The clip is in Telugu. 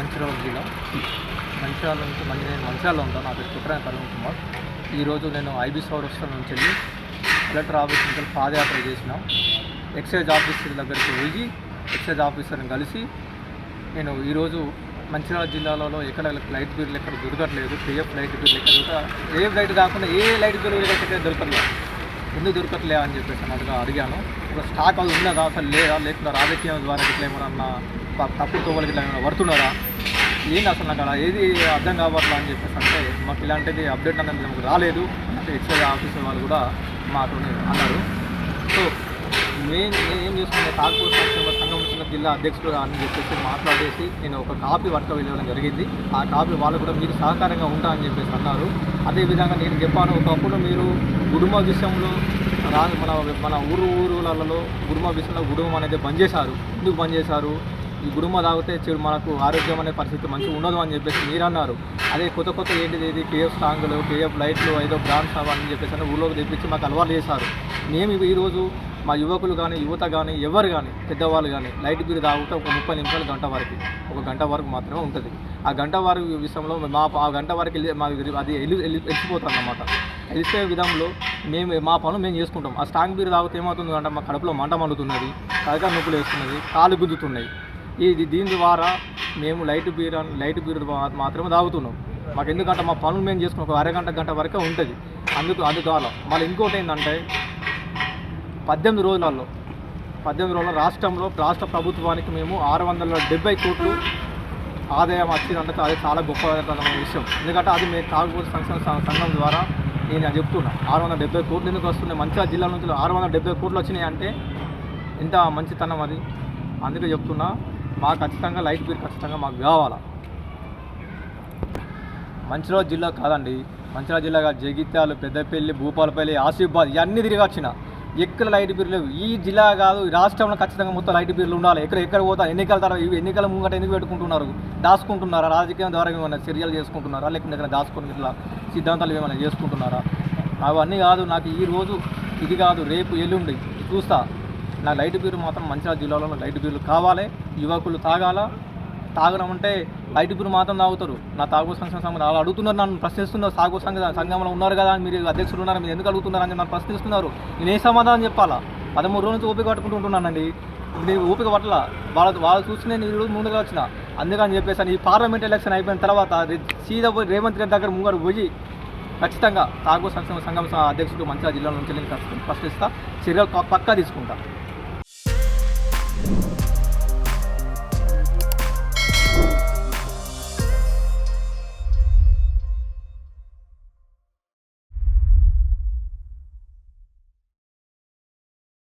మంచిర్యాల జిల్లా మంచిర్యాల నుంచి నేను మంచిర్యాలలో ఉంటాను. నా పేరు కుట్రాయన కరుణ్ కుమార్. ఈరోజు నేను ఐబీ సౌరస్థల నుంచి వెళ్ళి కలెక్టర్ ఆఫీస్ నుంచి పాదయాత్ర చేసిన. ఎక్సైజ్ ఆఫీసర్ దగ్గరికి వెళ్ళి ఎక్సైజ్ ఆఫీసర్ని కలిసి నేను ఈరోజు మంచిర్యాల జిల్లాలో ఎక్కడ లైట్ బిల్లు ఎక్కడ దొరకట్లేదు, పిఎఫ్ లైట్ బిల్లు ఎక్కడ ఏ లైట్ కాకుండా ఏ లైట్ బిల్లు ఎక్కడ దొరకట్లేదు, ఎందుకు దొరకట్లే అని చెప్పేసి అన్నట్టుగా అడిగాను. ఒక స్టాక్ అది ఉన్నదా అసలు లేదా, లేకుండా రాజకీయం ద్వారా ఇట్లా ఏమన్నా తప్పుతో వాళ్ళకి ఇట్లా ఏమైనా పడుతున్నారా, ఏంటి అసలు నాకు అలా ఏది అర్థం కావట్లా అని చెప్పేసి అంటే మాకు ఇలాంటిది అప్డేట్ అనేది మాకు రాలేదు అంటే ఎక్సైజ్ ఆఫీసర్ వాళ్ళు కూడా మాతో అన్నారు. సో నేను ఏం చేసుకున్నా తాగూరు సంఘం వచ్చిన జిల్లా అధ్యక్షుడు అని చెప్పేసి మాట్లాడేసి నేను ఒక కాపీ వర్క్ వెళ్ళడం జరిగింది. ఆ కాపీ వాళ్ళు కూడా మీరు సహకారంగా ఉంటా అని చెప్పేసి అన్నారు. అదేవిధంగా నేను చెప్పాను, ఒకప్పుడు మీరు కుటుంబ విషయంలో మన ఊరులలో కుటుంబ విషయంలో కుటుంబం అనేది బంద్ చేశారు. ఎందుకు బంద్ చేశారు, ఈ గుడుమ తాగితే చెడు మనకు ఆరోగ్యం అనే పరిస్థితి మంచిగా ఉండదు అని చెప్పేసి మీరు అన్నారు. అదే కొత్త ఏంటిది ఇది కేఎఫ్ స్ట్రాంగులు, కేఎఫ్ లైట్లు, ఏదో బ్రాండ్స్ అని చెప్పేసి ఊళ్ళోకి తెప్పించి మాకు అలవాటు చేశారు. మేము ఈరోజు మా యువకులు కానీ యువత కానీ ఎవరు కానీ పెద్దవాళ్ళు కానీ లైట్ బిల్ తాగితే ఒక 30 నిమిషాలు ఒక గంట వరకు మాత్రమే ఉంటుంది. ఆ గంట వరకు విషయంలో ఆ గంట వరకు అది వెళ్ళిపోతాం అన్నమాట. వెళ్ళిపోయే విధంలో మా పనులు మేము చేసుకుంటాం. ఆ స్ట్రాంగ్ బీర్ తాగితే ఏమవుతుంది అంటే మా కడుపులో మంట మండుతున్నది, తలకాయ నొప్పులు వేస్తున్నది, కాళ్ళు గుద్దుతున్నాయి. దీని ద్వారా మేము లైట్ బీర్ మాత్రమే తాగుతున్నాం. మాకు ఎందుకంటే మా పనులు మేము చేసుకున్నాం ఒక గంట వరకే ఉంటుంది. అందువల్ల మళ్ళీ ఇంకోటి ఏంటంటే 18 రోజులలో రాష్ట్ర ప్రభుత్వానికి మేము 670 కోట్లు ఆదాయం వచ్చిందంటే అది చాలా గొప్పదైన విషయం. ఎందుకంటే అది మేము తాగుబోతు సంఘం ద్వారా నేను చెప్తున్నా 670 కోట్లు ఎందుకు వస్తున్నాయి, మంచిర్యాల జిల్లా నుంచి 670 కోట్లు వచ్చినాయి అంటే ఎంత మంచితనం అది. అందుకే చెప్తున్నా, మాకు ఖచ్చితంగా లైట్ బిల్ ఖచ్చితంగా మాకు కావాలా. మంచిర్యాల జిల్లా కాదండి, మంచిర్యాల జిల్లా కాదు, జగిత్యాల, పెద్దపల్లి, భూపాలపల్లి, ఆసిఫాబాద్ ఇవన్నీ తిరిగి వచ్చిన ఎక్కడ లైట్ బిల్లు లేవు. ఈ జిల్లా కాదు, ఈ రాష్ట్రంలో ఖచ్చితంగా మొత్తం లైట్ బిల్లు ఉండాలి. ఎక్కడ పోతా ఎన్నికల తర్వాత ఎన్నికల ముంగట ఎందుకు పెట్టుకుంటున్నారు, దాచుకుంటున్నారా, రాజకీయం ద్వారా ఏమైనా చర్యలు చేసుకుంటున్నారా, లేకుంటే ఎక్కడ దాచుకొని ఇట్లా సిద్ధాంతాలు ఏమైనా చేసుకుంటున్నారా? అవన్నీ కాదు. నాకు ఈరోజు ఇది కాదు, రేపు ఎల్లుండి చూస్తా. నా లైట్ బిల్లు మాత్రం మంచిర్యాల జిల్లాలో లైట్ బిల్లు కావాలి. యువకులు తాగడం అంటే లైట్ బిల్లు మాత్రం తాగుతారు. నా తాగు సంఘం అలా అడుగుతున్నారు, నన్ను ప్రశ్నిస్తున్నారు. తాగు సంఘంలో ఉన్నారు కదా, మీరు అధ్యక్షులు ఉన్నారు, మీరు ఎందుకు అడుగుతున్నారు అని నన్ను ప్రశ్నిస్తున్నారు. నేను ఏ సమాధానం చెప్పాలా? 13 రోజుల నుంచి ఓపిక పట్టుకుంటూ ఉంటున్నానండి. నేను ఓపిక పట్టలా, వాళ్ళు చూసి నేను ఈరోజు ముందుగా వచ్చిన. అందుకని చెప్పేసి ఈ పార్లమెంట్ ఎలక్షన్ అయిపోయిన తర్వాత సీదా పోయి రేవంత్ రెడ్డి దగ్గర ముంగడు పోయి ఖచ్చితంగా తాగు సంఘం అధ్యక్షుడు మంచిర్యాల జిల్లా నుంచి నేను ప్రశ్నిస్తా, చర్యలు పక్కా తీసుకుంటా.